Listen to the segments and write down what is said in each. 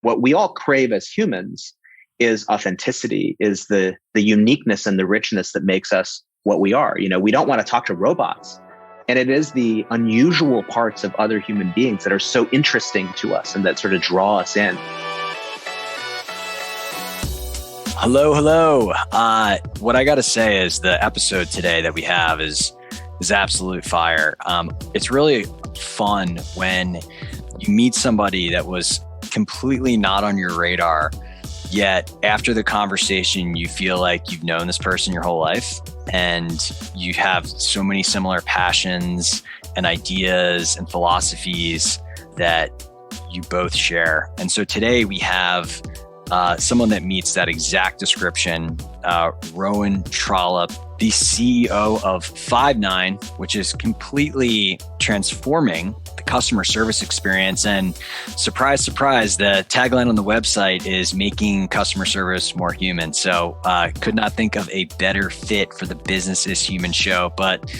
What we all crave as humans is authenticity, is the uniqueness and the richness that makes us what we are. We don't want to talk to robots. And it is the unusual parts of other human beings that are so interesting to us and that sort of draw us in. Hello. What I got to say is the episode today that we have is absolute fire. It's really fun when you meet somebody that was completely not on your radar, yet after the conversation, you feel like you've known this person your whole life and you have so many similar passions and ideas and philosophies that you both share. And so today we have someone that meets that exact description, Rowan Trollope, the CEO of FIve9, which is completely transforming the customer service experience. And surprise, surprise, the tagline on the website is making customer service more human. So could not think of a better fit for the Business is Human show. But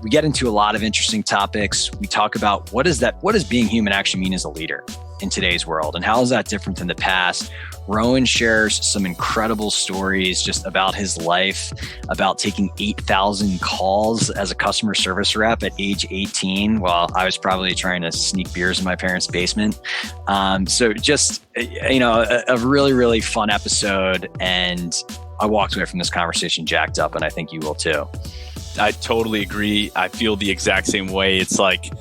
we get into a lot of interesting topics. We talk about what does being human actually mean as a leader in today's world, and how is that different than the past? Rowan shares some incredible stories just about his life, about taking 8,000 calls as a customer service rep at age 18 while I was probably trying to sneak beers in my parents' basement. So just, a really, really fun episode. And I walked away from this conversation jacked up, and I think you will too. I totally agree. I feel the exact same way. It's like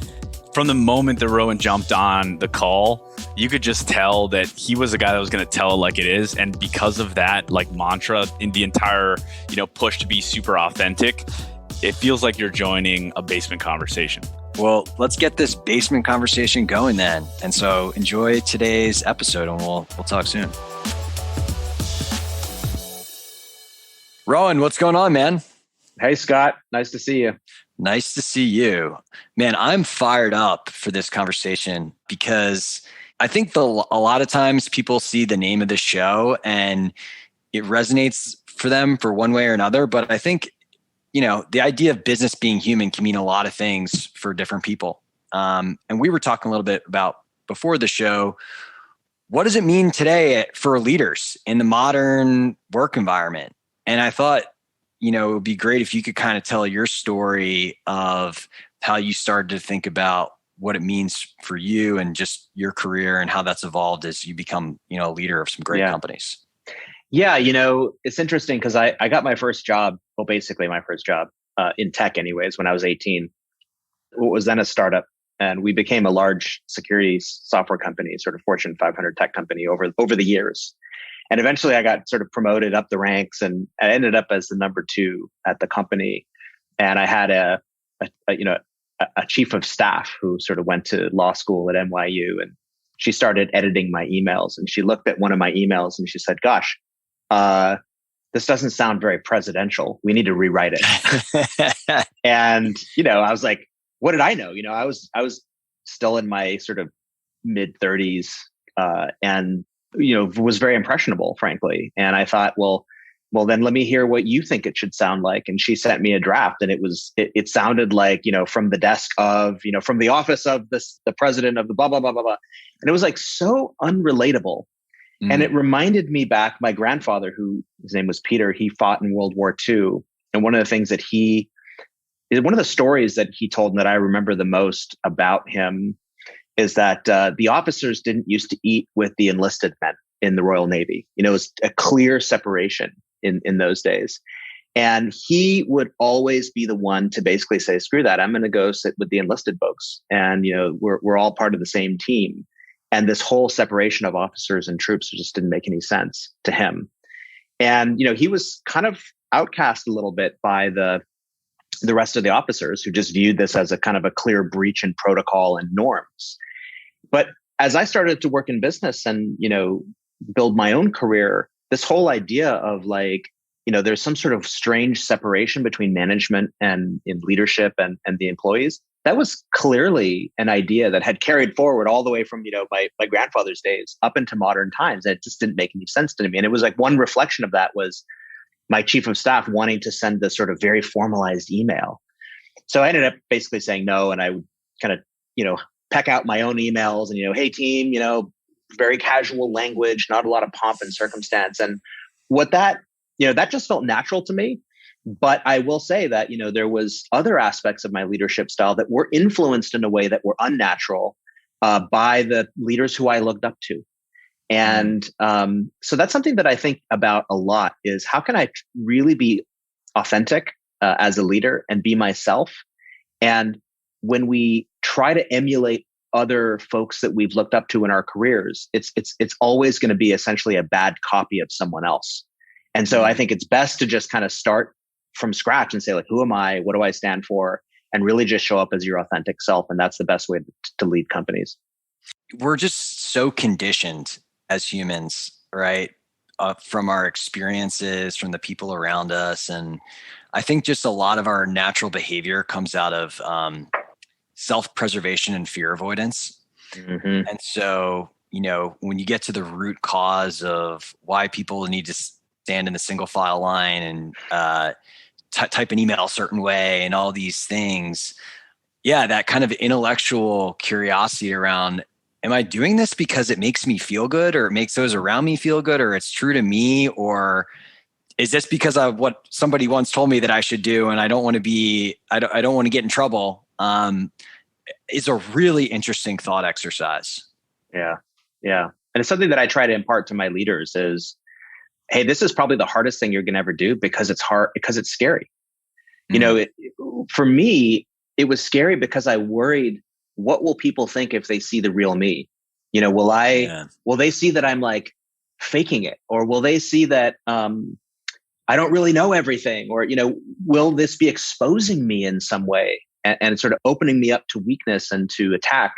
from the moment that Rowan jumped on the call, you could just tell that he was the guy that was going to tell it like it is. And because of that, like mantra in the entire, push to be super authentic, it feels like you're joining a basement conversation. Well, let's get this basement conversation going then. And so enjoy today's episode, and we'll talk soon. Rowan, what's going on, man? Hey, Scott. Nice to see you. Nice to see you. Man, I'm fired up for this conversation because I think a lot of times people see the name of the show and it resonates for them for one way or another. But I think, the idea of business being human can mean a lot of things for different people. And we were talking a little bit about before the show, what does it mean today for leaders in the modern work environment? And I thought, it would be great if you could kind of tell your story of how you started to think about what it means for you and just your career and how that's evolved as you become, a leader of some great companies. Yeah. It's interesting because I got my first job, basically my first job in tech anyways, when I was 18. It was then a startup, and we became a large security software company, sort of Fortune 500 tech company over the years. And eventually I got sort of promoted up the ranks, and I ended up as the number 2 at the company. And I had a chief of staff who sort of went to law school at NYU, and she started editing my emails, and she looked at one of my emails and she said, gosh, this doesn't sound very presidential. We need to rewrite it. And, I was like, what did I know? I was still in my sort of mid 30s, and was very impressionable, frankly. And I thought, well, then let me hear what you think it should sound like. And she sent me a draft, and it sounded like, from the desk of, from the office of the president of the blah, blah, blah, blah, blah. And it was like so unrelatable. And it reminded me back, my grandfather, his name was Peter, he fought in World War II. And one of the things that one of the stories that he told and that I remember the most about him is that the officers didn't used to eat with the enlisted men in the Royal Navy. It was a clear separation in those days. And he would always be the one to basically say, screw that, I'm going to go sit with the enlisted folks. And, we're all part of the same team. And this whole separation of officers and troops just didn't make any sense to him. And, he was kind of outcast a little bit by the rest of the officers, who just viewed this as a kind of a clear breach in protocol and norms. But as I started to work in business and, build my own career, this whole idea of there's some sort of strange separation between management and in leadership and the employees. That was clearly an idea that had carried forward all the way from, my grandfather's days up into modern times. And it just didn't make any sense to me. And it was like one reflection of that was my chief of staff wanting to send this sort of very formalized email. So I ended up basically saying no. And I would kind of, peck out my own emails and, hey team, very casual language, not a lot of pomp and circumstance. And what that, that just felt natural to me. But I will say that, there was other aspects of my leadership style that were influenced in a way that were unnatural by the leaders who I looked up to. And so that's something that I think about a lot, is how can I really be authentic as a leader and be myself? And when we try to emulate other folks that we've looked up to in our careers, it's always going to be essentially a bad copy of someone else. And so I think it's best to just kind of start from scratch and say, like, who am I? What do I stand for? And really just show up as your authentic self. And that's the best way to lead companies. We're just so conditioned as humans, right? From our experiences, from the people around us. And I think just a lot of our natural behavior comes out of self-preservation and fear avoidance. Mm-hmm. And so, when you get to the root cause of why people need to stand in the single file line and type an email a certain way and all these things, that kind of intellectual curiosity around, am I doing this because it makes me feel good, or it makes those around me feel good, or it's true to me, or is this because of what somebody once told me that I should do and I don't want to get in trouble, is a really interesting thought exercise. Yeah. And it's something that I try to impart to my leaders is, hey, this is probably the hardest thing you're going to ever do, because it's hard, because it's scary. For me, it was scary because I worried, what will people think if they see the real me? Will they see that I'm like faking it? Or will they see that I don't really know everything? Or, will this be exposing me in some way and sort of opening me up to weakness and to attack?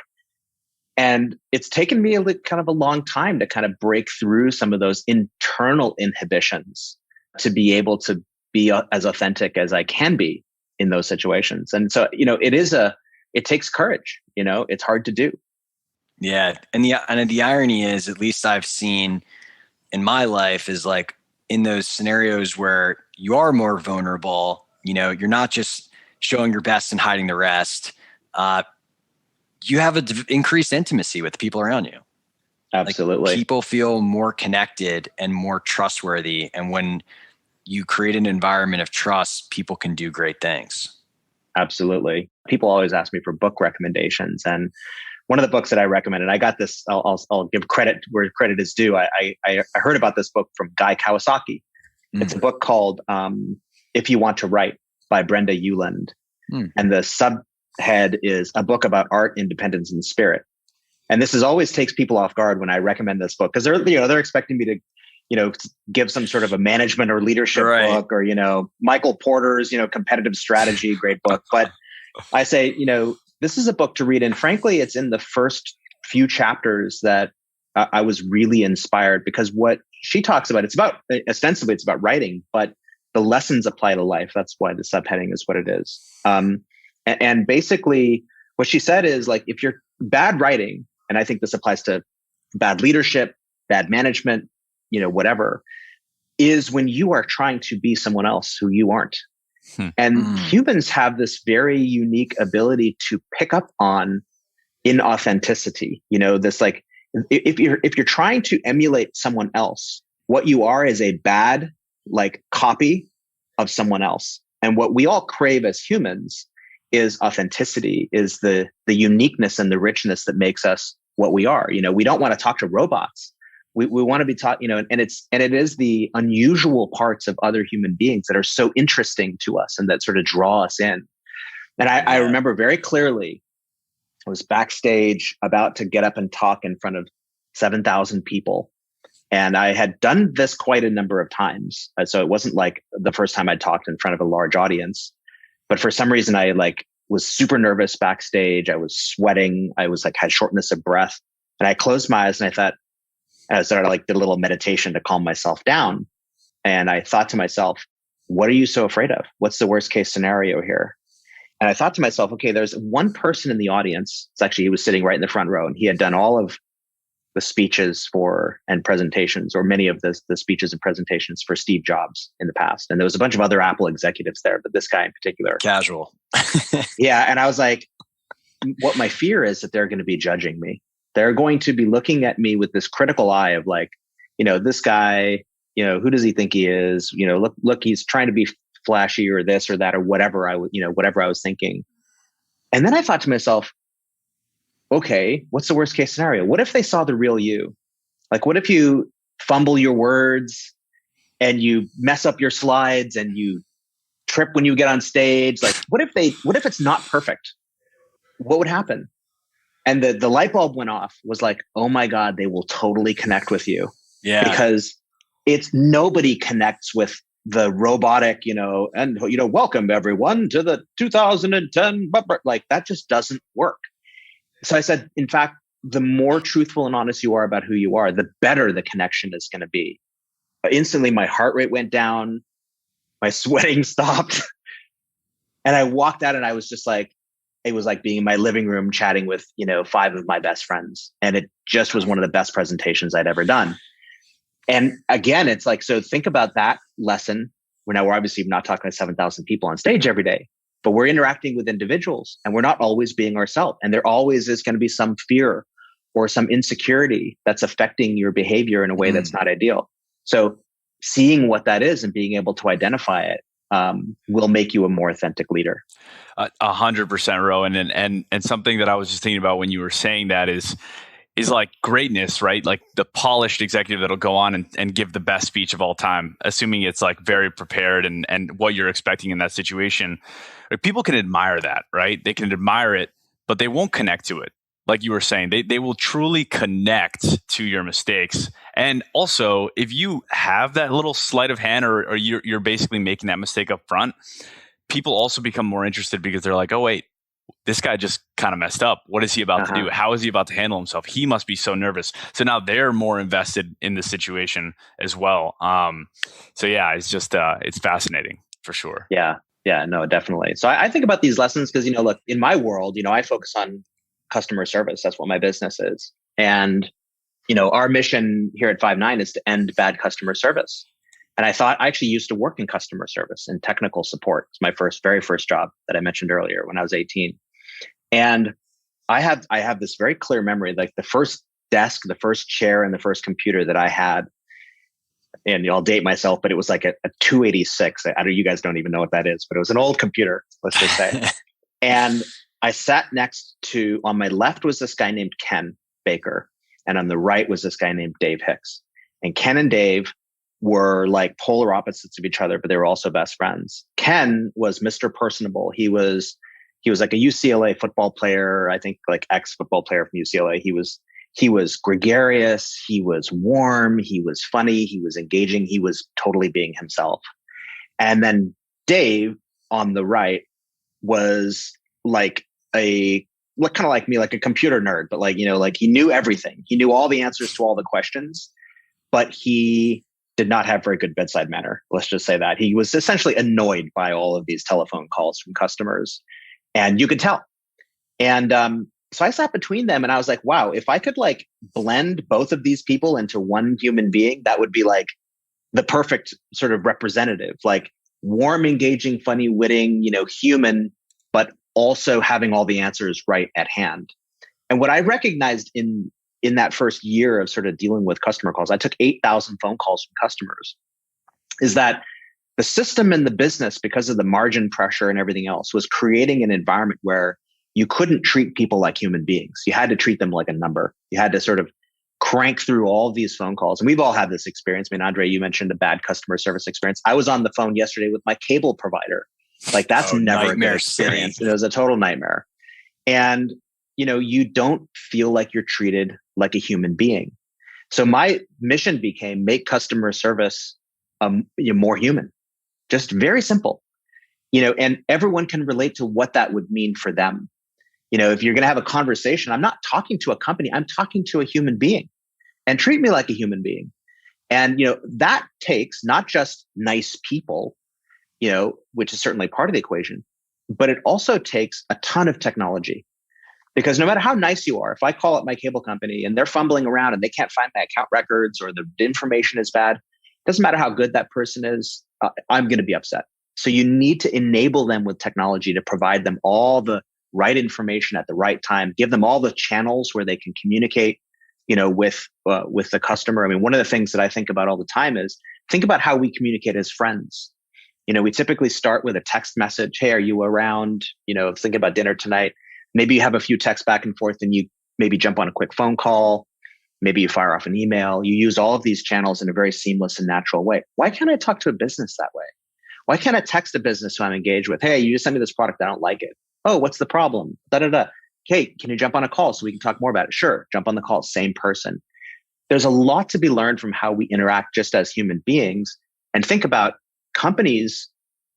And it's taken me kind of a long time to kind of break through some of those internal inhibitions to be able to be as authentic as I can be in those situations. And so, it takes courage, it's hard to do. Yeah. And the irony is, at least I've seen in my life, is like in those scenarios where you are more vulnerable, you're not just showing your best and hiding the rest. You have an increased intimacy with the people around you. Absolutely. Like, people feel more connected and more trustworthy. And when you create an environment of trust, people can do great things. Absolutely. People always ask me for book recommendations. And one of the books that I recommended, I got this, I'll give credit where credit is due. I heard about this book from Guy Kawasaki. It's a book called If You Want to Write by Brenda Euland. And the subhead is a book about art, independence, and spirit. And this always takes people off guard when I recommend this book, because they're expecting me to, give some sort of a management or leadership book, or, Michael Porter's, competitive strategy, great book. But I say, this is a book to read. And frankly, it's in the first few chapters that I was really inspired, because what she talks about, ostensibly it's about writing, but the lessons apply to life. That's why the subheading is what it is. And basically what she said is, like, if you're bad writing, and I think this applies to bad leadership, bad management, whatever, is when you are trying to be someone else who you aren't. And humans have this very unique ability to pick up on inauthenticity. This, like, if you're trying to emulate someone else, what you are is a bad, like, copy of someone else. And what we all crave as humans is authenticity, is the uniqueness and the richness that makes us what we are. We don't want to talk to robots. We want to be taught, and it is the unusual parts of other human beings that are so interesting to us and that sort of draw us in. And I remember very clearly, I was backstage about to get up and talk in front of 7,000 people. And I had done this quite a number of times. So it wasn't like the first time I talked in front of a large audience, but for some reason I was super nervous backstage. I was sweating. I was had shortness of breath, and I closed my eyes and I thought, I started did a little meditation to calm myself down. And I thought to myself, what are you so afraid of? What's the worst case scenario here? And I thought to myself, okay, there's one person in the audience. He was sitting right in the front row, and he had done all of the speeches and presentations, or many of the speeches and presentations for Steve Jobs in the past. And there was a bunch of other Apple executives there, but this guy in particular. Casual. Yeah. And I was like, what my fear is that they're going to be judging me. They're going to be looking at me with this critical eye of like, this guy, who does he think he is? Look, he's trying to be flashy or this or that or whatever whatever I was thinking. And then I thought to myself, okay, what's the worst case scenario? What if they saw the real you? Like, what if you fumble your words and you mess up your slides and you trip when you get on stage? Like, what if it's not perfect? What would happen? And the light bulb went off, was like, oh my God, they will totally connect with you. Yeah. Because nobody connects with the robotic, welcome everyone to the 2010, like that just doesn't work. So I said, in fact, the more truthful and honest you are about who you are, the better the connection is going to be. But instantly my heart rate went down, my sweating stopped. And I walked out and I was just like, it was like being in my living room chatting with, 5 of my best friends. And it just was one of the best presentations I'd ever done. And again, it's like, so think about that lesson. We're obviously not talking to 7,000 people on stage every day, but we're interacting with individuals and we're not always being ourselves. And there always is going to be some fear or some insecurity that's affecting your behavior in a way that's not ideal. So seeing what that is and being able to identify it will make you a more authentic leader. 100%, Rowan. And something that I was just thinking about when you were saying that is like greatness, right? Like the polished executive that'll go on and give the best speech of all time, assuming it's like very prepared and what you're expecting in that situation. People can admire that, right? They can admire it, but they won't connect to it. Like you were saying, they will truly connect to your mistakes. And also, if you have that little sleight of hand or you're basically making that mistake up front, people also become more interested because they're like, oh, wait, this guy just kind of messed up. What is he about to do? How is he about to handle himself? He must be so nervous. So now they're more invested in the situation as well. So yeah, it's just, it's fascinating for sure. Yeah. Yeah, no, definitely. So I think about these lessons because, look, in my world, I focus on customer service. That's what my business is. And, our mission here at FIve9 is to end bad customer service. And I actually used to work in customer service and technical support. It's my very first job that I mentioned earlier when I was 18. And I have this very clear memory, like the first desk, the first chair, and the first computer that I had. And I'll date myself, but it was like a 286. You guys don't even know what that is, but it was an old computer, let's just say. And I sat on my left was this guy named Ken Baker. And on the right was this guy named Dave Hicks. And Ken and Dave were like polar opposites of each other, but they were also best friends. Ken was Mr. Personable. He was like a UCLA football player, I think like ex-football player from UCLA. He was gregarious. He was warm. He was funny. He was engaging. He was totally being himself. And then Dave on the right was like kind of like me, like a computer nerd, but like he knew everything. He knew all the answers to all the questions, but he did not have very good bedside manner. Let's just say that. He was essentially annoyed by all of these telephone calls from customers. And you could tell. And so I sat between them and I was like, wow, if I could like blend both of these people into one human being, that would be like the perfect sort of representative, like warm, engaging, funny, witting, human, but also having all the answers right at hand. And what I recognized in that first year of sort of dealing with customer calls, I took 8,000 phone calls from customers, is that the system in the business, because of the margin pressure and everything else, was creating an environment where you couldn't treat people like human beings. You had to treat them like a number. You had to sort of crank through all these phone calls. And we've all had this experience. I mean, Andrei, you mentioned a bad customer service experience. I was on the phone yesterday with my cable provider. Like that's never a good experience. It was a total nightmare. And, you don't feel like you're treated like a human being. So my mission became make customer service more human. Just very simple, and everyone can relate to what that would mean for them. If you're going to have a conversation, I'm not talking to a company, I'm talking to a human being, and treat me like a human being. And, that takes not just nice people, which is certainly part of the equation, but it also takes a ton of technology. Because no matter how nice you are, if I call up my cable company and they're fumbling around and they can't find my account records or the information is bad, doesn't matter how good that person is, I'm going to be upset. So you need to enable them with technology to provide them all the right information at the right time, give them all the channels where they can communicate, with the customer. I mean, one of the things that I think about all the time is think about how we communicate as friends. We typically start with a text message. Hey, are you around? Thinking about dinner tonight. Maybe you have a few texts back and forth, and you maybe jump on a quick phone call. Maybe you fire off an email. You use all of these channels in a very seamless and natural way. Why can't I talk to a business that way? Why can't I text a business who I'm engaged with? Hey, you just sent me this product. I don't like it. Oh, what's the problem? Da da da. Hey, can you jump on a call so we can talk more about it? Sure. Jump on the call. Same person. There's a lot to be learned from how we interact just as human beings. And think about companies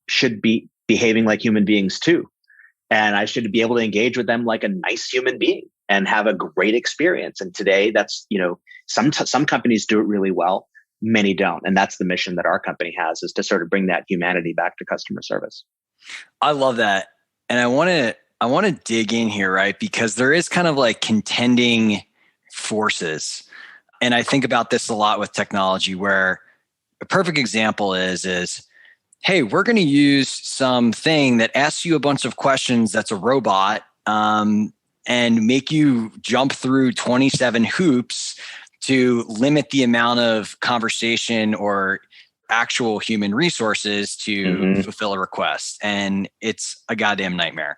should be behaving like human beings too. And I should be able to engage with them like a nice human being and have a great experience. And today that's, some companies do it really well. Many don't. And that's the mission that our company has, is to sort of bring that humanity back to customer service. I love that. And I want to dig in here, right? Because there is kind of like contending forces. And I think about this a lot with technology, where a perfect example is, hey, we're going to use something that asks you a bunch of questions that's a robot, and make you jump through 27 hoops to limit the amount of conversation or actual human resources to fulfill a request. And it's a goddamn nightmare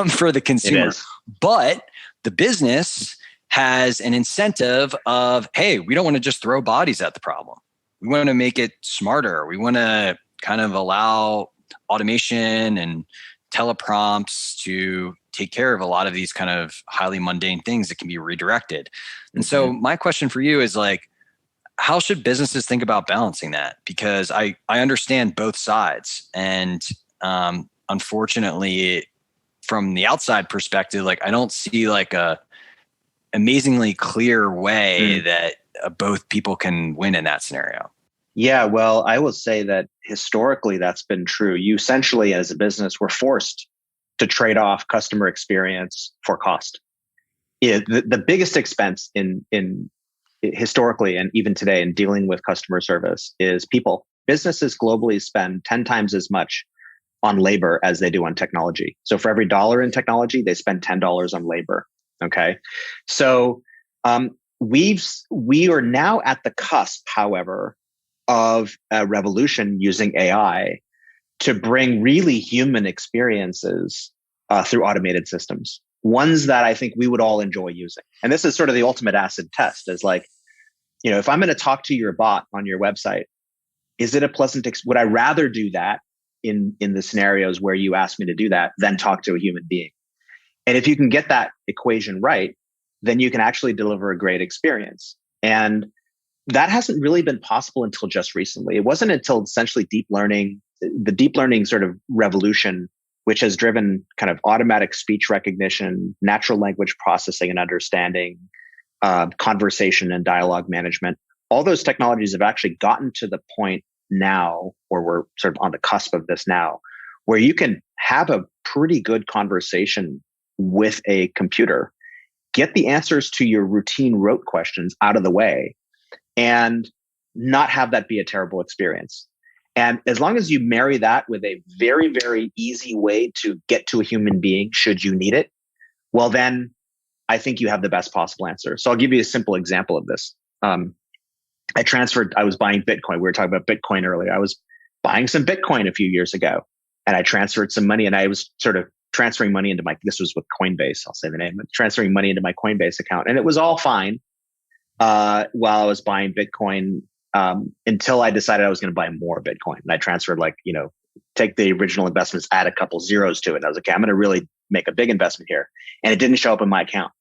for the consumer. But the business has an incentive of, hey, we don't want to just throw bodies at the problem. We want to make it smarter. We want to kind of allow automation and teleprompts to take care of a lot of these kind of highly mundane things that can be redirected. And so my question for you is like, how should businesses think about balancing that? Because I understand both sides. And unfortunately, from the outside perspective, like I don't see like a amazingly clear way that both people can win in that scenario. Yeah, well, I will say that historically that's been true. You essentially, as a business, were forced to trade off customer experience for cost. The biggest expense in historically and even today in dealing with customer service is people. Businesses globally spend 10 times as much on labor as they do on technology. So for every dollar in technology, they spend $10 on labor. Okay. So we are now at the cusp, however, of a revolution using AI to bring really human experiences through automated systems. Ones that I think we would all enjoy using. And this is sort of the ultimate acid test, is like, if I'm going to talk to your bot on your website, is it a pleasant would I rather do that in the scenarios where you ask me to do that than talk to a human being? And if you can get that equation right, then you can actually deliver a great experience. And that hasn't really been possible until just recently. It wasn't until essentially deep learning, the deep learning sort of revolution, which has driven kind of automatic speech recognition, natural language processing and understanding, conversation and dialogue management. All those technologies have actually gotten to the point now, or we're sort of on the cusp of this now, where you can have a pretty good conversation with a computer, get the answers to your routine rote questions out of the way, and not have that be a terrible experience. And as long as you marry that with a very, very easy way to get to a human being, should you need it, well, then I think you have the best possible answer. So I'll give you a simple example of this. I was buying Bitcoin. We were talking about Bitcoin earlier. I was buying some Bitcoin a few years ago, and I transferred some money, and I was sort of transferring money into this was with Coinbase, I'll say the name, transferring money into my Coinbase account. And it was all fine while I was buying Bitcoin until I decided I was going to buy more Bitcoin. And I transferred take the original investments, add a couple zeros to it. And I was like, okay, I'm going to really make a big investment here. And it didn't show up in my account.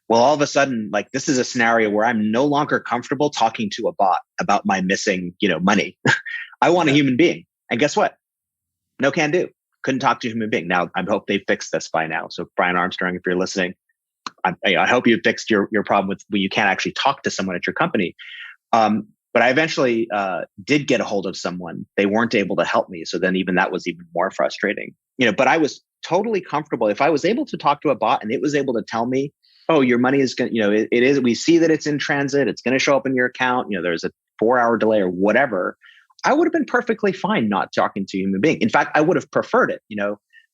Well, all of a sudden, this is a scenario where I'm no longer comfortable talking to a bot about my missing, money. I want a human being. And guess what? No can do. Couldn't talk to a human being. Now, I hope they fixed this by now. So Brian Armstrong, if you're listening, I hope you fixed your problem with when you can't actually talk to someone at your company. But I eventually did get a hold of someone. They weren't able to help me. So then even that was even more frustrating. But I was totally comfortable. If I was able to talk to a bot and it was able to tell me, oh, your money is going to, it is, we see that it's in transit. It's going to show up in your account. There's a 4-hour delay or whatever. I would have been perfectly fine not talking to a human being. In fact, I would have preferred it.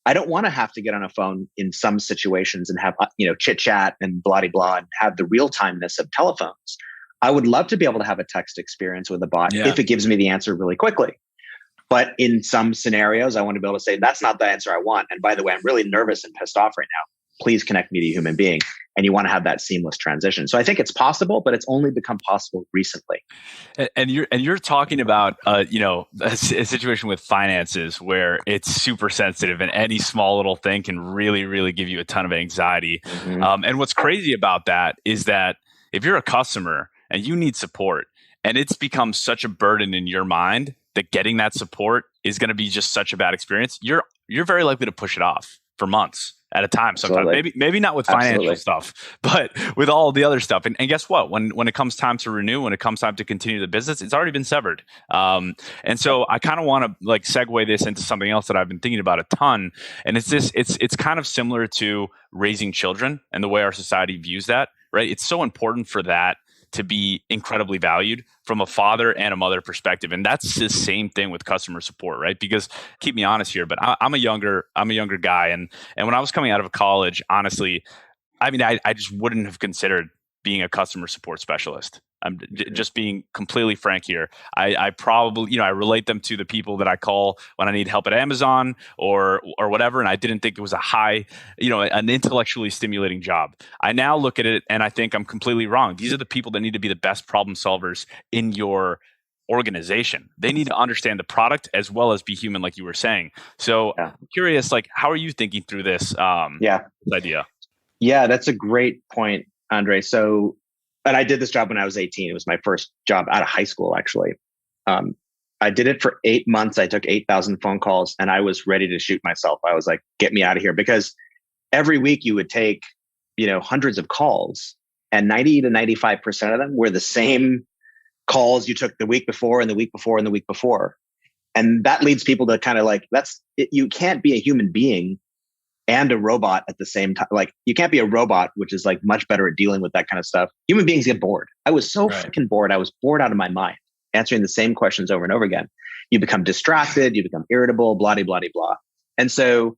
I don't want to have to get on a phone in some situations and have, chit chat and blah, blah, and have the real timeness of telephones. I would love to be able to have a text experience with a bot if it gives me the answer really quickly. But in some scenarios, I want to be able to say, that's not the answer I want. And by the way, I'm really nervous and pissed off right now. Please connect me to a human being. And you want to have that seamless transition. So I think it's possible, but it's only become possible recently. And you're talking about a situation with finances where it's super sensitive, and any small little thing can really, really give you a ton of anxiety. Mm-hmm. And what's crazy about that is that if you're a customer and you need support, and it's become such a burden in your mind that getting that support is going to be just such a bad experience, you're very likely to push it off for months at a time. Sometimes maybe not with financial stuff, but with all the other stuff. And guess what? When it comes time to renew, when it comes time to continue the business, it's already been severed. And so I kind of want to segue this into something else that I've been thinking about a ton. And it's kind of similar to raising children and the way our society views that, right? It's so important for that to be incredibly valued from a father and a mother perspective. And that's the same thing with customer support, right? Because keep me honest here, but I'm a younger guy. And when I was coming out of college, honestly, I mean, I just wouldn't have considered being a customer support specialist. I'm just being completely frank here. I probably, I relate them to the people that I call when I need help at Amazon or whatever. And I didn't think it was a high, an intellectually stimulating job. I now look at it and I think I'm completely wrong. These are the people that need to be the best problem solvers in your organization. They need to understand the product as well as be human, like you were saying. So I'm curious, how are you thinking through this idea? Yeah, that's a great point, Andrei. So, and I did this job when I was 18. It was my first job out of high school, actually. I did it for 8 months. I took 8,000 phone calls and I was ready to shoot myself. I was like, get me out of here. Because every week you would take, hundreds of calls, and 90 to 95% of them were the same calls you took the week before and the week before and the week before. And that leads people to kind of you can't be a human being and a robot at the same time. You can't be a robot, which is much better at dealing with that kind of stuff. Human beings get bored. I was so freaking bored. I was bored out of my mind, answering the same questions over and over again. You become distracted, you become irritable, blah, blah, blah, blah. And so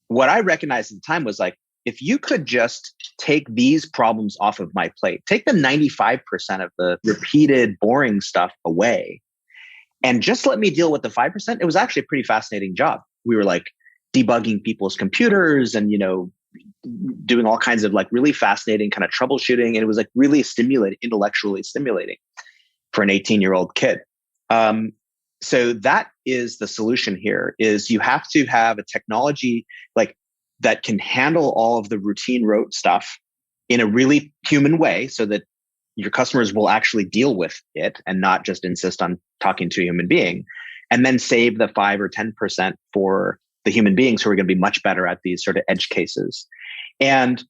what I recognized at the time was if you could just take these problems off of my plate, take the 95% of the repeated boring stuff away, and just let me deal with the 5%, it was actually a pretty fascinating job. We were debugging people's computers and, doing all kinds of really fascinating kind of troubleshooting. And it was really stimulating, intellectually stimulating for an 18-year-old kid. So that is the solution here, is you have to have a technology that can handle all of the routine rote stuff in a really human way so that your customers will actually deal with it and not just insist on talking to a human being, and then save the 5 or 10% for the human beings who are going to be much better at these sort of edge cases. And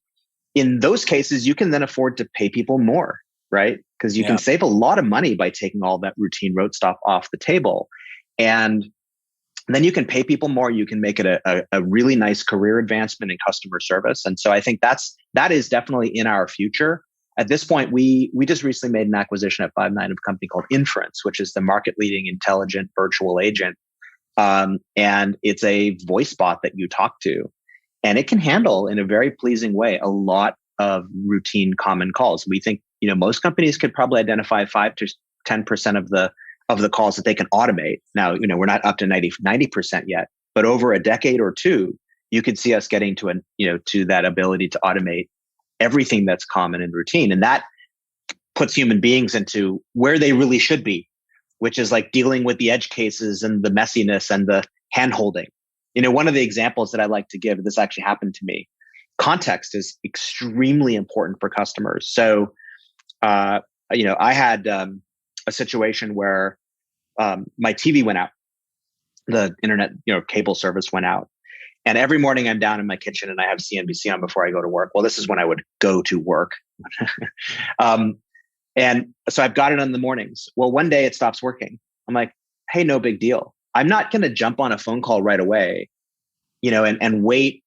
in those cases, you can then afford to pay people more, right? Because you can save a lot of money by taking all that routine rote stuff off the table. And then you can pay people more. You can make it a really nice career advancement in customer service. And so I think that is definitely in our future. At this point, we just recently made an acquisition at FIve9 of a company called Inference, which is the market leading intelligent virtual agent. And it's a voice bot that you talk to, and it can handle in a very pleasing way a lot of routine common calls. We think, most companies could probably identify 5 to 10% of the calls that they can automate. Now, we're not up to 90% yet, but over a decade or two, you could see us getting to to that ability to automate everything that's common and routine. And that puts human beings into where they really should be, which is dealing with the edge cases and the messiness and the hand holding. One of the examples that I like to give, this actually happened to me. Context is extremely important for customers. So, I had a situation where my TV went out, the internet, cable service went out. And every morning I'm down in my kitchen and I have CNBC on before I go to work. Well, this is when I would go to work. And so I've got it in the mornings. Well, one day it stops working. I'm like, hey, no big deal. I'm not going to jump on a phone call right away, and wait,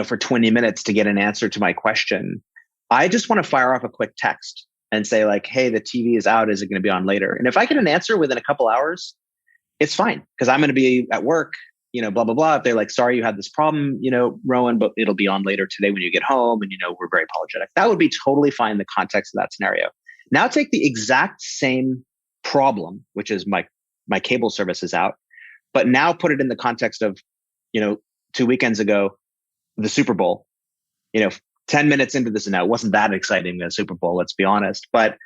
for 20 minutes to get an answer to my question. I just want to fire off a quick text and say hey, the TV is out. Is it going to be on later? And if I get an answer within a couple hours, it's fine because I'm going to be at work. blah, blah, blah. If they're like, sorry, you had this problem, Rowan, but it'll be on later today when you get home. And, we're very apologetic. That would be totally fine in the context of that scenario. Now take the exact same problem, which is my cable service is out, but now put it in the context of, 2 weekends ago, the Super Bowl, 10 minutes into this, now it wasn't that exciting, the Super Bowl, let's be honest. But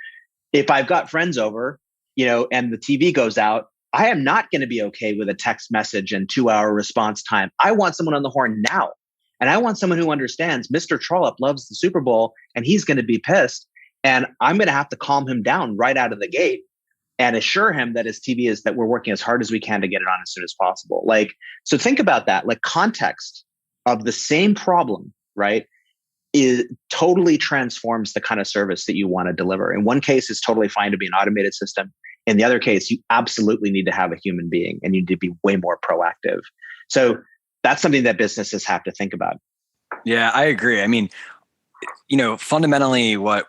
if I've got friends over, and the TV goes out, I am not going to be okay with a text message and 2-hour response time. I want someone on the horn now. And I want someone who understands Mr. Trollope loves the Super Bowl and he's going to be pissed. And I'm going to have to calm him down right out of the gate and assure him that his TV is that we're working as hard as we can to get it on as soon as possible. So think about that. Context of the same problem, right? It totally transforms the kind of service that you want to deliver. In one case, it's totally fine to be an automated system. In the other case, you absolutely need to have a human being and you need to be way more proactive. So that's something that businesses have to think about. Yeah, I agree. I mean, fundamentally what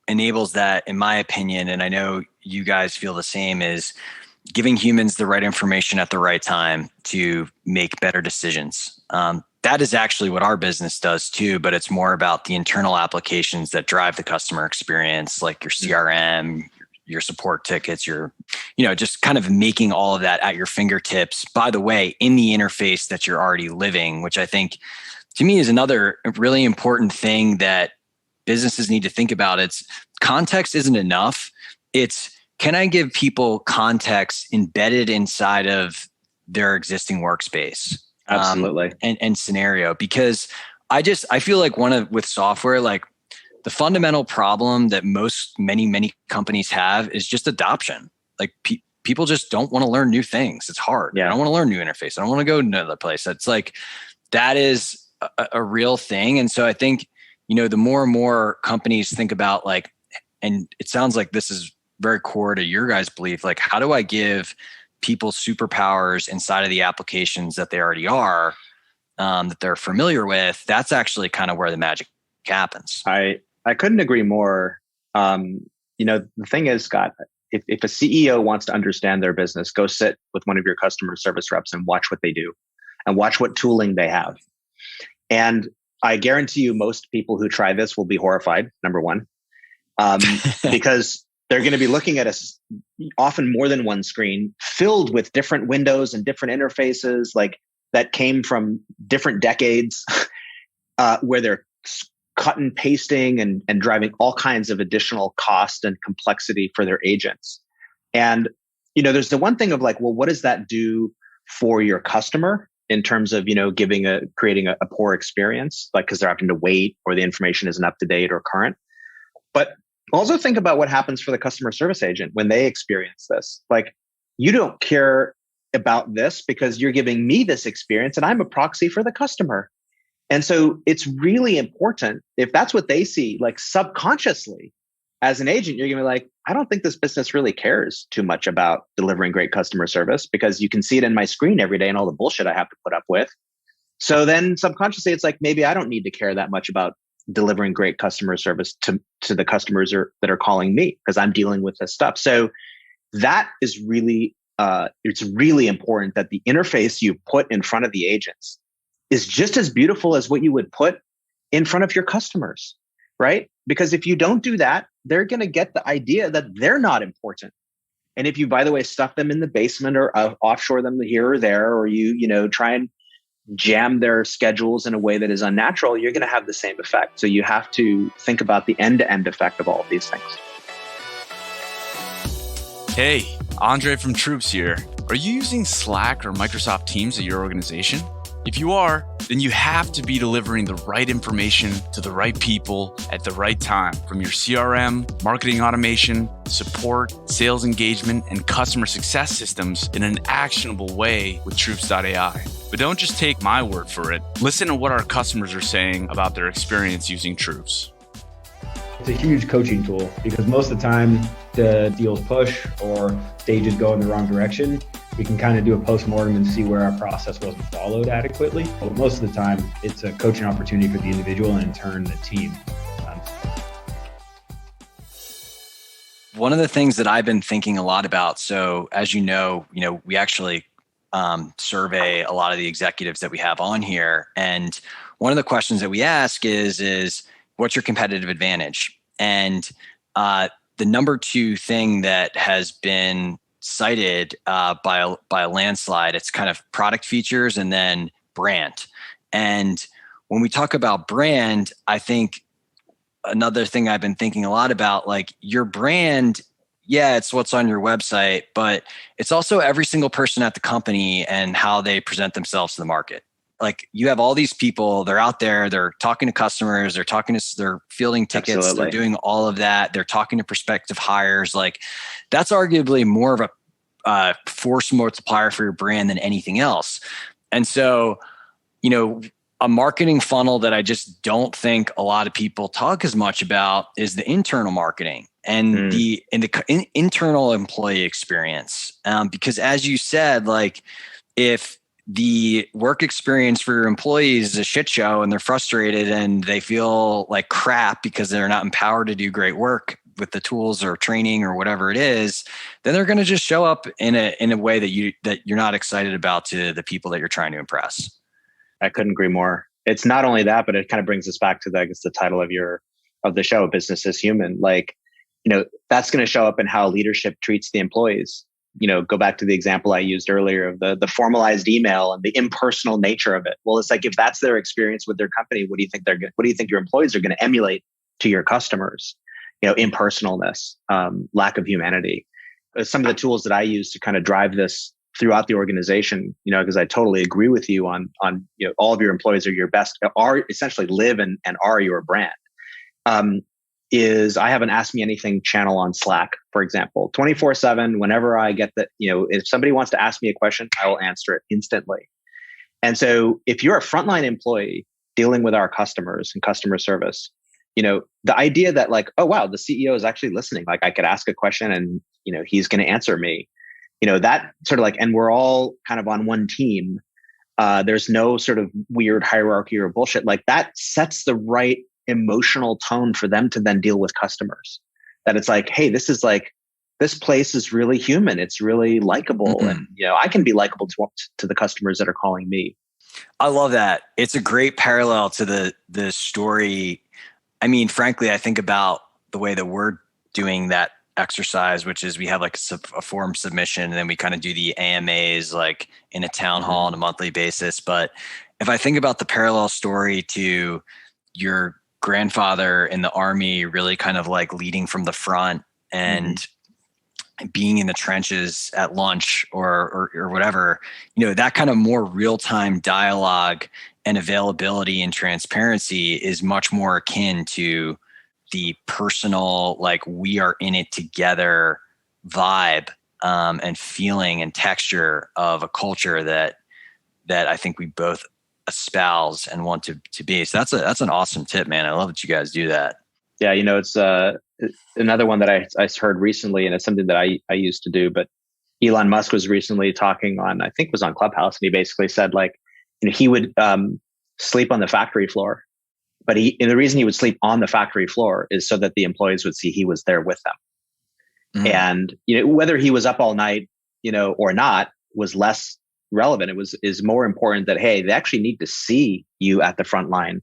enables that, in my opinion, and I know you guys feel the same, is giving humans the right information at the right time to make better decisions. That is actually what our business does too, but it's more about the internal applications that drive the customer experience, like your CRM, your support tickets, just kind of making all of that at your fingertips, by the way, in the interface that you're already living, which I think to me is another really important thing that businesses need to think about. It's context isn't enough. It's, can I give people context embedded inside of their existing workspace? Absolutely. And scenario, because I feel like with software, like the fundamental problem that many companies have is just adoption. Like people just don't want to learn new things. It's hard. Yeah. I don't want to learn new interface. I don't want to go to another place. It's like, that is a real thing. And so I think, the more and more companies think about and it sounds like this is very core to your guys' belief, how do I give people superpowers inside of the applications that they already are, that they're familiar with? That's actually kind of where the magic happens. I couldn't agree more. The thing is, Scott, if a CEO wants to understand their business, go sit with one of your customer service reps and watch what they do and watch what tooling they have. And I guarantee you most people who try this will be horrified, number one, because they're going to be looking at often more than one screen filled with different windows and different interfaces that came from different decades where they're cut and pasting and driving all kinds of additional cost and complexity for their agents. And, there's the one thing of what does that do for your customer in terms of, creating a poor experience, because they're having to wait or the information isn't up to date or current. But also think about what happens for the customer service agent when they experience this. You don't care about this because you're giving me this experience and I'm a proxy for the customer. And so it's really important if that's what they see, subconsciously as an agent, you're going to be I don't think this business really cares too much about delivering great customer service because you can see it in my screen every day and all the bullshit I have to put up with. So then subconsciously, it's maybe I don't need to care that much about delivering great customer service to the customers that are calling me because I'm dealing with this stuff. So that is really, it's really important that the interface you put in front of the agents is just as beautiful as what you would put in front of your customers, right? Because if you don't do that, they're going to get the idea that they're not important. And if you, by the way, stuff them in the basement or offshore them here or there, or you try and jam their schedules in a way that is unnatural, you're going to have the same effect. So you have to think about the end-to-end effect of all of these things. Hey, Andrei from Troops here. Are you using Slack or Microsoft Teams at your organization? If you are, then you have to be delivering the right information to the right people at the right time from your CRM, marketing automation, support, sales engagement, and customer success systems in an actionable way with Troops.ai. But don't just take my word for it. Listen to what our customers are saying about their experience using Troops. It's a huge coaching tool because most of the time the deals push or stages go in the wrong direction. We can kind of do a postmortem and see where our process wasn't followed adequately. But most of the time, it's a coaching opportunity for the individual and in turn, the team. One of the things that I've been thinking a lot about, so as we actually survey a lot of the executives that we have on here. And one of the questions that we ask is what's your competitive advantage? And the number two thing that has been cited by a landslide, it's kind of product features and then brand. And when we talk about brand, I think another thing I've been thinking a lot about, like your brand, yeah, it's what's on your website, but it's also every single person at the company and how they present themselves to the market. Like you have all these people, they're out there, they're talking to customers, they're fielding tickets, Absolutely. They're doing all of that. They're talking to prospective hires. Like that's arguably more of a force multiplier for your brand than anything else. And so, a marketing funnel that I just don't think a lot of people talk as much about is the internal marketing and the internal employee experience. Because as you said, like if the work experience for your employees is a shit show and they're frustrated and they feel like crap because they're not empowered to do great work with the tools or training or whatever it is, then they're going to just show up in a way that you're not excited about to the people that you're trying to impress. I couldn't agree more. It's not only that, but it kind of brings us back to the title of the show, Business is Human. Like, that's going to show up in how leadership treats the employees. Go back to the example I used earlier of the formalized email and the impersonal nature of it. Well, it's like if that's their experience with their company, what do you think your employees are going to emulate to your customers? Impersonalness, lack of humanity. Some of the tools that I use to kind of drive this throughout the organization, because I totally agree with you on all of your employees are your best, are essentially live and are your brand. Is I have an Ask Me Anything channel on Slack, for example, 24/7. Whenever I get that, if somebody wants to ask me a question, I will answer it instantly. And so if you're a frontline employee dealing with our customers and customer service, the idea that like, oh, wow, the CEO is actually listening. Like I could ask a question and, he's going to answer me, that sort of like, and we're all kind of on one team. There's no sort of weird hierarchy or bullshit. Like that sets the right emotional tone for them to then deal with customers. That it's like, hey, this place is really human. It's really likable. Mm-hmm. And, I can be likable to the customers that are calling me. I love that. It's a great parallel to the story. I mean, frankly, I think about the way that we're doing that exercise, which is we have like a form submission and then we kind of do the AMAs like in a town hall on a monthly basis. But if I think about the parallel story to your grandfather in the army, really kind of like leading from the front and being in the trenches at lunch or whatever, that kind of more real-time dialogue and availability and transparency is much more akin to the personal, like we are in it together vibe and feeling and texture of a culture that I think we both espouse and want to be. So that's an awesome tip, man. I love that you guys do that. Yeah, it's another one that I heard recently, and it's something that I used to do. But Elon Musk was recently talking on, I think it was on Clubhouse, and he basically said like, he would sleep on the factory floor. But the reason he would sleep on the factory floor is so that the employees would see he was there with them. And, whether he was up all night, or not was less relevant. Is more important that, hey, they actually need to see you at the front line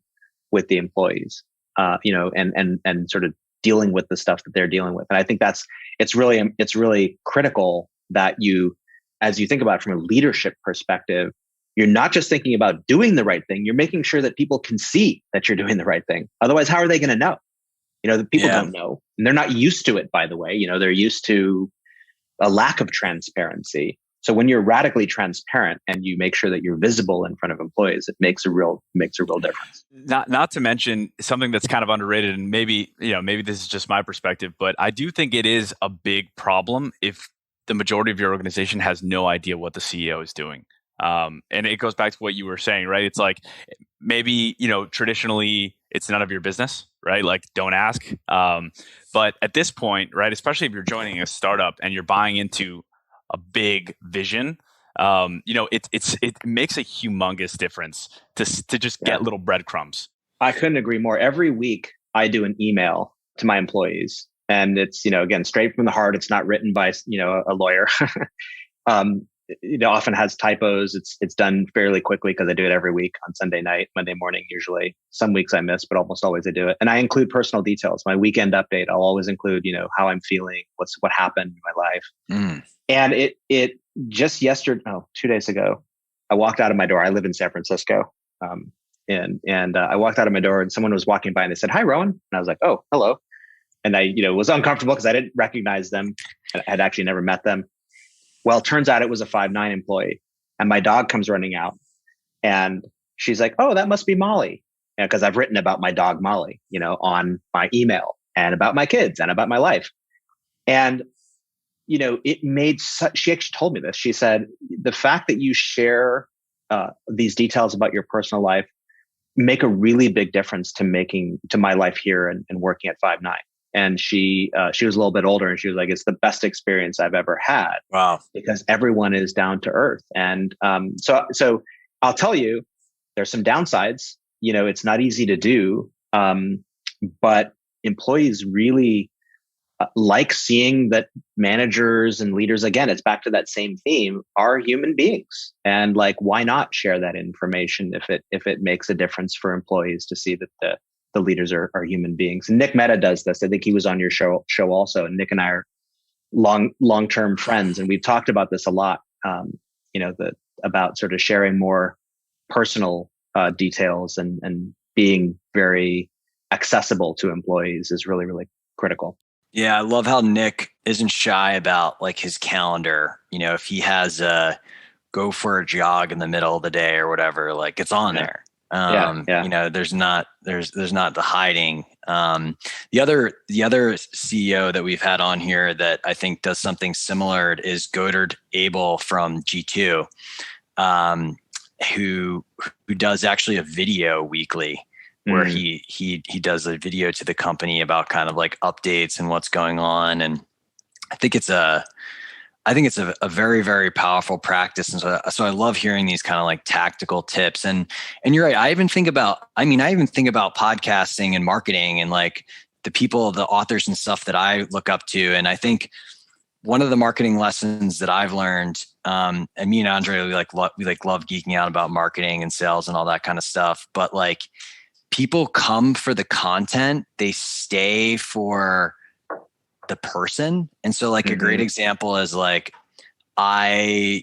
with the employees, and sort of dealing with the stuff that they're dealing with. And I think it's really critical that as you think about it from a leadership perspective, you're not just thinking about doing the right thing. You're making sure that people can see that you're doing the right thing. Otherwise, how are they going to know? The people don't know. And they're not used to it, by the way. They're used to a lack of transparency. So when you're radically transparent and you make sure that you're visible in front of employees, it makes a real difference. Not to mention something that's kind of underrated, and maybe this is just my perspective, but I do think it is a big problem if the majority of your organization has no idea what the CEO is doing. And it goes back to what you were saying, right? It's like maybe, traditionally it's none of your business, right? Like don't ask. But at this point, right, especially if you're joining a startup and you're buying into a big vision, it makes a humongous difference to just get little breadcrumbs. I couldn't agree more. Every week I do an email to my employees, and it's, again, straight from the heart. It's not written by, a lawyer. it often has typos. It's done fairly quickly because I do it every week on Sunday night, Monday morning, usually. Some weeks I miss, but almost always I do it. And I include personal details. My weekend update, I'll always include, how I'm feeling, what happened in my life. And it just yesterday, 2 days ago, I walked out of my door. I live in San Francisco. And I walked out of my door and someone was walking by and they said, "Hi, Rowan." And I was like, "Oh, hello." And I, was uncomfortable because I didn't recognize them. I had actually never met them. Well, it turns out it was a FIve9 employee, and my dog comes running out and she's like, "Oh, that must be Molly." Because I've written about my dog, Molly, on my email and about my kids and about my life. And, it made she actually told me this. She said, the fact that you share these details about your personal life make a really big difference to my life here and working at FIve9. And she was a little bit older and she was like, "It's the best experience I've ever had." Wow. Because everyone is down to earth. And so I'll tell you, there's some downsides. It's not easy to do. But employees really like seeing that managers and leaders, again, it's back to that same theme, are human beings. And why not share that information if it makes a difference for employees to see that the leaders are human beings. And Nick Mehta does this. I think he was on your show also. And Nick and I are long-term friends. And we've talked about this a lot, about sort of sharing more personal details and being very accessible to employees is really, really critical. Yeah, I love how Nick isn't shy about his calendar. If he has a go for a jog in the middle of the day or whatever, it's on there. There's not the hiding. The other CEO that we've had on here that I think does something similar is Godard Abel from G2, who does actually a video weekly where he does a video to the company about kind of updates and what's going on. And I think it's a very, very powerful practice. And so I love hearing these kind of tactical tips. And you're right. I even think about podcasting and marketing and the people, the authors and stuff that I look up to. And I think one of the marketing lessons that I've learned, and me and Andrei, we love geeking out about marketing and sales and all that kind of stuff. But people come for the content, they stay for the person. And so a great example is I,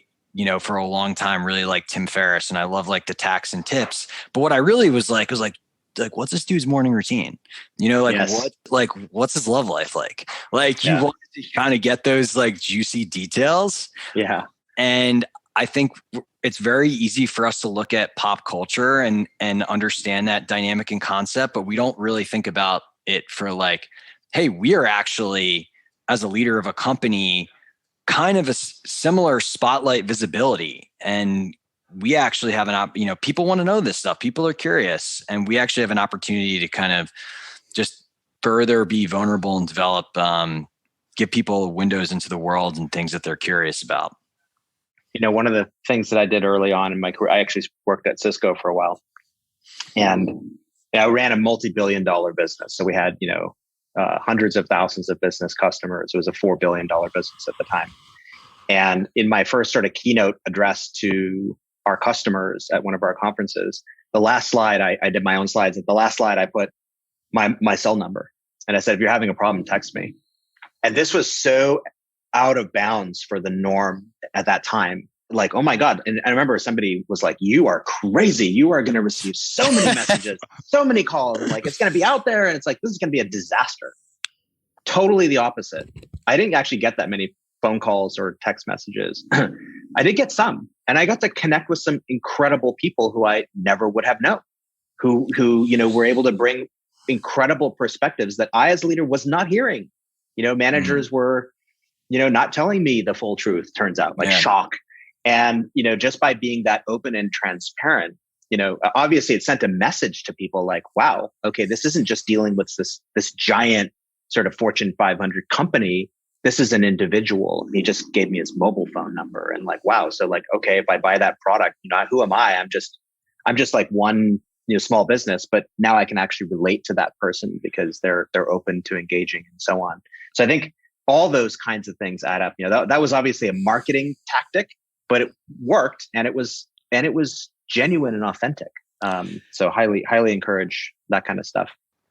for a long time really liked Tim Ferriss and I love the tax and tips. But what I really was what's this dude's morning routine? Yes. What's his love life like? You wanted to kind of get those juicy details. Yeah. And I think it's very easy for us to look at pop culture and understand that dynamic and concept, but we don't really think about it for hey, we are actually, as a leader of a company, kind of a similar spotlight visibility. And we actually have people want to know this stuff. People are curious. And we actually have an opportunity to kind of just further be vulnerable and develop, give people windows into the world and things that they're curious about. One of the things that I did early on in my career, I actually worked at Cisco for a while. And I ran a multi-billion-dollar business. So we had, hundreds of thousands of business customers. It was a $4 billion business at the time. And in my first sort of keynote address to our customers at one of our conferences, the last slide, I did my own slides. At the last slide, I put my cell number. And I said, "If you're having a problem, text me." And this was so out of bounds for the norm at that time. Oh my God. And I remember somebody was like, "You are crazy. You are going to receive so many messages, so many calls. And it's going to be out there. And it's this is going to be a disaster." Totally the opposite. I didn't actually get that many phone calls or text messages. I did get some. And I got to connect with some incredible people who I never would have known, who were able to bring incredible perspectives that I as a leader was not hearing. Managers were, not telling me the full truth, turns out, shock. And, just by being that open and transparent, obviously it sent a message to people wow, okay, this isn't just dealing with this giant sort of Fortune 500 company. This is an individual. He just gave me his mobile phone number and wow. So okay, if I buy that product, who am I? I'm just one, small business, but now I can actually relate to that person because they're open to engaging and so on. So I think all those kinds of things add up. That was obviously a marketing tactic, but it worked, and it was genuine and authentic. So highly encourage that kind of stuff.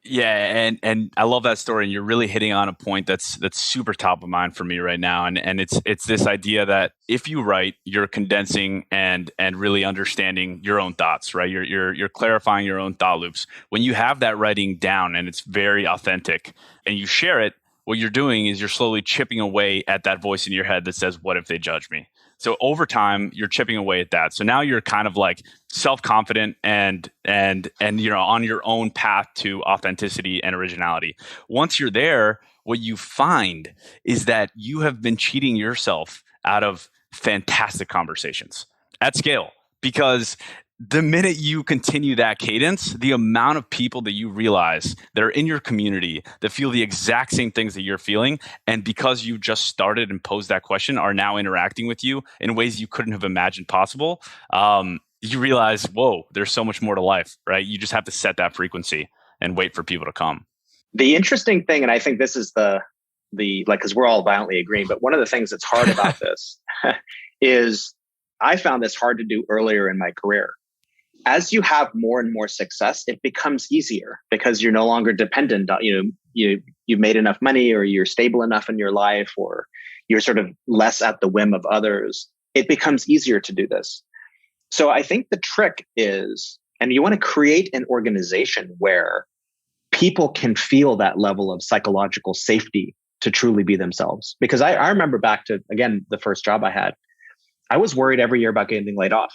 Yeah, and I love that story. And you're really hitting on a point that's super top of mind for me right now. And it's this idea that if you write, you're condensing and really understanding your own thoughts, right? You're clarifying your own thought loops. When you have that writing down and it's very authentic, and you share it, what you're doing is you're slowly chipping away at that voice in your head that says, "What if they judge me?" So over time, you're chipping away at that. So now you're kind of like self-confident and on your own path to authenticity and originality. Once you're there, what you find is that you have been cheating yourself out of fantastic conversations at scale, because the minute you continue that cadence, the amount of people that you realize that are in your community that feel the exact same things that you're feeling, and because you just started and posed that question, are now interacting with you in ways you couldn't have imagined possible. You realize, whoa, there's so much more to life, right? You just have to set that frequency and wait for people to come. The interesting thing, and I think this is the because we're all violently agreeing, but one of the things that's hard about this is I found this hard to do earlier in my career. As you have more and more success, it becomes easier because you're no longer dependent on, you've made enough money, or you're stable enough in your life, or you're sort of less at the whim of others. It becomes easier to do this. So I think the trick is, and you want to create an organization where people can feel that level of psychological safety to truly be themselves. Because I remember back to, again, the first job I had, I was worried every year about getting laid off.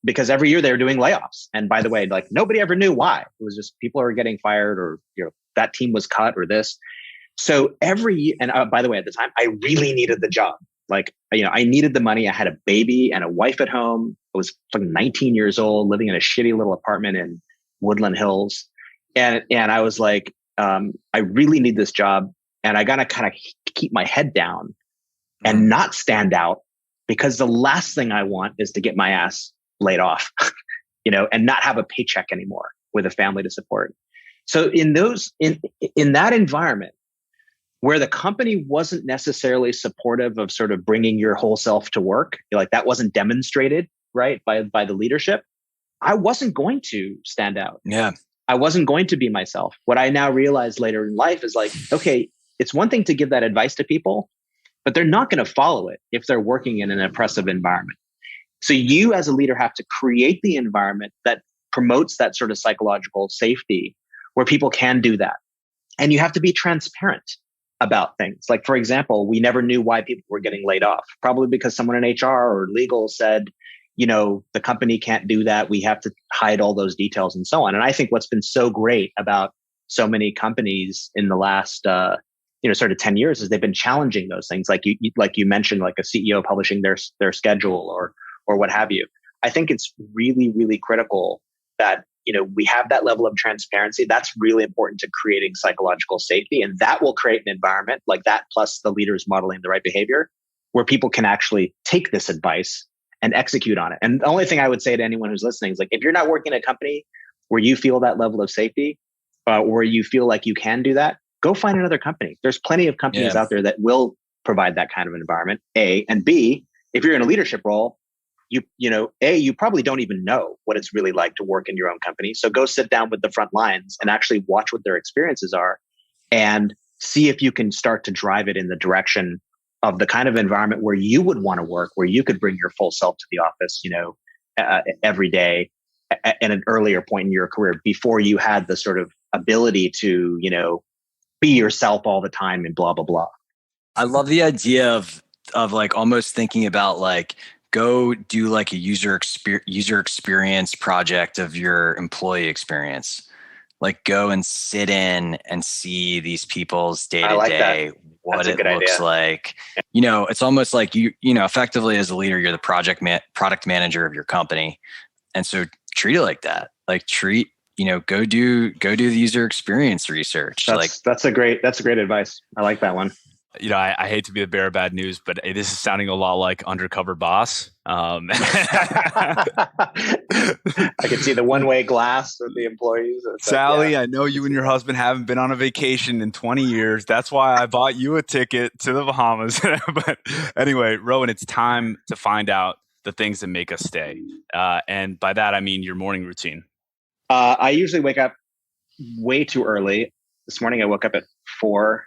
Because every year they were doing layoffs. And by the way, nobody ever knew why. It was just people are getting fired, or, that team was cut, or this. So every year, and by the way, at the time, I really needed the job. I needed the money. I had a baby and a wife at home. I was 19 years old, living in a shitty little apartment in Woodland Hills. And I was like, I really need this job. And I got to kind of keep my head down and not stand out, because the last thing I want is to get my ass laid off, and not have a paycheck anymore with a family to support. So in that environment where the company wasn't necessarily supportive of sort of bringing your whole self to work, that wasn't demonstrated, right, by the leadership, I wasn't going to stand out. Yeah. I wasn't going to be myself. What I now realize later in life is okay, it's one thing to give that advice to people, but they're not going to follow it if they're working in an oppressive environment. So you as a leader have to create the environment that promotes that sort of psychological safety where people can do that. And you have to be transparent about things. For example, we never knew why people were getting laid off, probably because someone in HR or legal said, the company can't do that. We have to hide all those details and so on. And I think what's been so great about so many companies in the last, sort of 10 years is they've been challenging those things. Like you mentioned, like a CEO publishing their schedule or what have you. I think it's really, really critical that, we have that level of transparency. That's really important to creating psychological safety. And that will create an environment like that, plus the leaders modeling the right behavior, where people can actually take this advice and execute on it. And the only thing I would say to anyone who's listening is if you're not working in a company where you feel that level of safety, where you feel like you can do that, go find another company. There's plenty of companies out there that will provide that kind of environment, A. And B, if you're in a leadership role, you probably don't even know what it's really like to work in your own company. So go sit down with the front lines and actually watch what their experiences are and see if you can start to drive it in the direction of the kind of environment where you would want to work, where you could bring your full self to the office, every day at an earlier point in your career, before you had the sort of ability to, be yourself all the time and blah, blah, blah. I love the idea of almost thinking about go do a user experience project of your employee experience. Go and sit in and see these people's day to day, what it looks like. It's almost like you effectively as a leader, you're the product manager of your company. And so treat it like that. Go do the user experience research. That's great advice. I like that one. I hate to be the bearer of bad news, but this is sounding a lot like Undercover Boss. I can see the one-way glass with the employees. Sally, I know you and your husband haven't been on a vacation in 20 years. That's why I bought you a ticket to the Bahamas. But anyway, Rowan, it's time to find out the things that make us stay. And by that, I mean your morning routine. I usually wake up way too early. This morning, I woke up at 4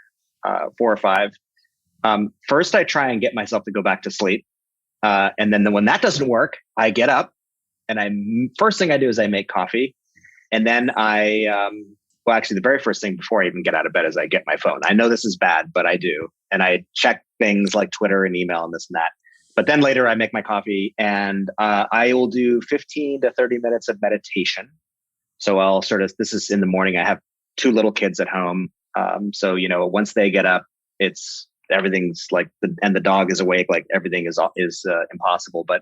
or 5. First, I try and get myself to go back to sleep. And then when that doesn't work, I get up and first thing I do is I make coffee. And then actually the very first thing before I even get out of bed is I get my phone. I know this is bad, but I do. And I check things like Twitter and email and this and that. But then later I make my coffee and I will do 15 to 30 minutes of meditation. So this is in the morning. I have 2 little kids at home. So, once they get up, everything's like, and the dog is awake, like everything is impossible. But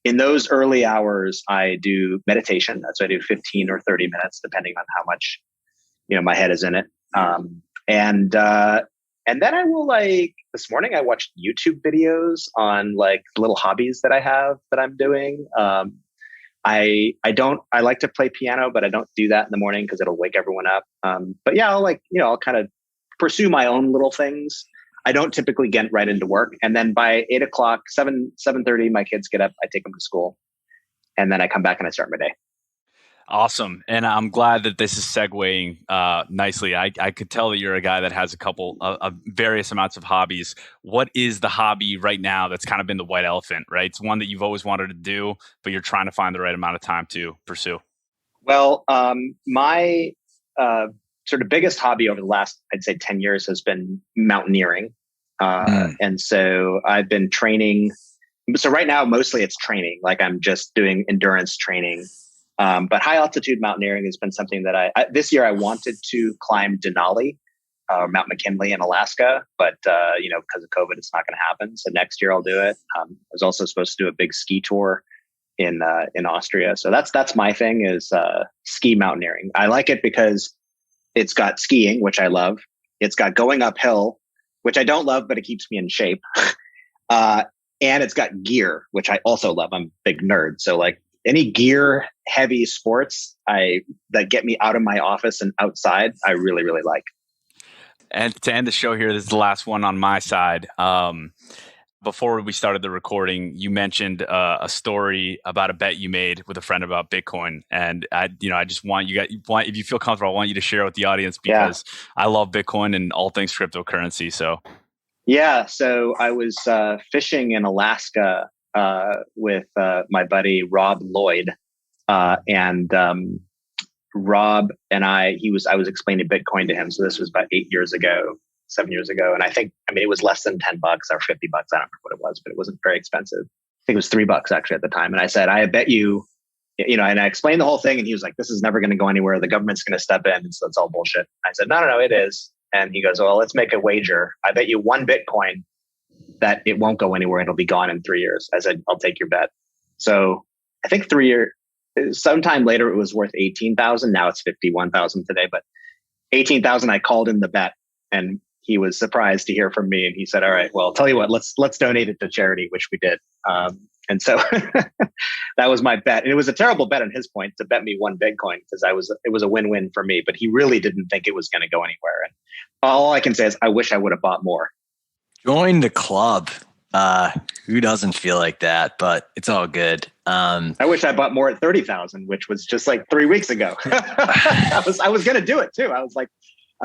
in those early hours, I do meditation. So I do 15 or 30 minutes, depending on how much, my head is in it. And then I will this morning I watched YouTube videos on little hobbies that I have that I'm doing. I like to play piano, but I don't do that in the morning because it'll wake everyone up. But yeah, I'll kind of pursue my own little things. I don't typically get right into work. And then by 8 o'clock, 7:30, my kids get up, I take them to school, and then I come back and I start my day. Awesome. And I'm glad that this is segueing nicely. I could tell that you're a guy that has a couple of various amounts of hobbies. What is the hobby right now that's kind of been the white elephant, right? It's one that you've always wanted to do, but you're trying to find the right amount of time to pursue. Well, my sort of biggest hobby over the last, I'd say 10 years has been mountaineering. And so I've been training. So right now, mostly it's training. I'm just doing endurance training. But high altitude mountaineering has been something that this year I wanted to climb Denali, Mount McKinley in Alaska, but because of COVID, it's not going to happen. So next year I'll do it. I was also supposed to do a big ski tour in Austria. So that's my thing is ski mountaineering. I like it because it's got skiing, which I love. It's got going uphill, which I don't love, but it keeps me in shape. And it's got gear, which I also love. I'm a big nerd. So any gear heavy sports that get me out of my office and outside, I really, really like. And to end the show here, this is the last one on my side. Before we started the recording, you mentioned a story about a bet you made with a friend about Bitcoin. And I just want if you feel comfortable, I want you to share with the audience because I love Bitcoin and all things cryptocurrency. So yeah. So I was fishing in Alaska with my buddy Rob Lloyd, and Rob and I was explaining Bitcoin to him. So this was about 7 years ago, and it was less than $10 or $50. I don't remember what it was, but it wasn't very expensive. I think it was $3 actually at the time. And I said, I bet you, and I explained the whole thing, and he was like, "This is never going to go anywhere. The government's going to step in, and so it's all bullshit." I said, "No, it is." And he goes, "Well, let's make a wager. I bet you 1 Bitcoin that it won't go anywhere. It'll be gone in 3 years." I said, "I'll take your bet." So I think 3 years, sometime later, it was worth 18,000. Now it's 51,000 today, but 18,000. I called in the bet, and he was surprised to hear from me. And he said, "All right, well, tell you what, let's donate it to charity," which we did. And so that was my bet. And it was a terrible bet on his point to bet me 1 Bitcoin because it was a win-win for me, but he really didn't think it was going to go anywhere. And all I can say is I wish I would have bought more. Join the club. Who doesn't feel like that? But it's all good. I wish I bought more at 30,000, which was just 3 weeks ago. I was going to do it too. I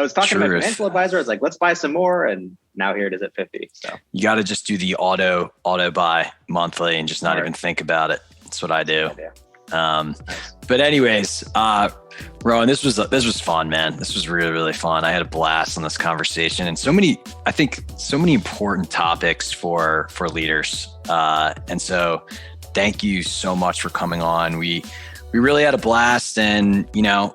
was talking to my financial advisor. I was like, let's buy some more. And now here it is at 50. So you got to just do the auto buy monthly and just not even think about it. That's what I do. But anyways, Rowan, this was fun, man. This was really, really fun. I had a blast on this conversation and so many important topics for leaders. And so thank you so much for coming on. We really had a blast. And,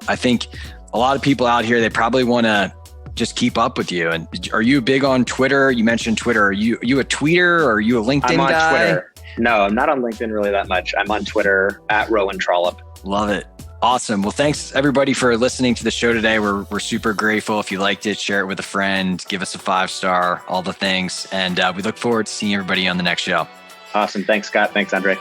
I think a lot of people out here, they probably want to just keep up with you. And are you big on Twitter? You mentioned Twitter. Are you a tweeter or are you a LinkedIn guy? Twitter. No, I'm not on LinkedIn really that much. I'm on Twitter at Rowan Trollope. Love it. Awesome. Well, thanks everybody for listening to the show today. We're super grateful. If you liked it, share it with a friend, give us a 5-star, all the things. And we look forward to seeing everybody on the next show. Awesome. Thanks, Scott. Thanks, Andrei.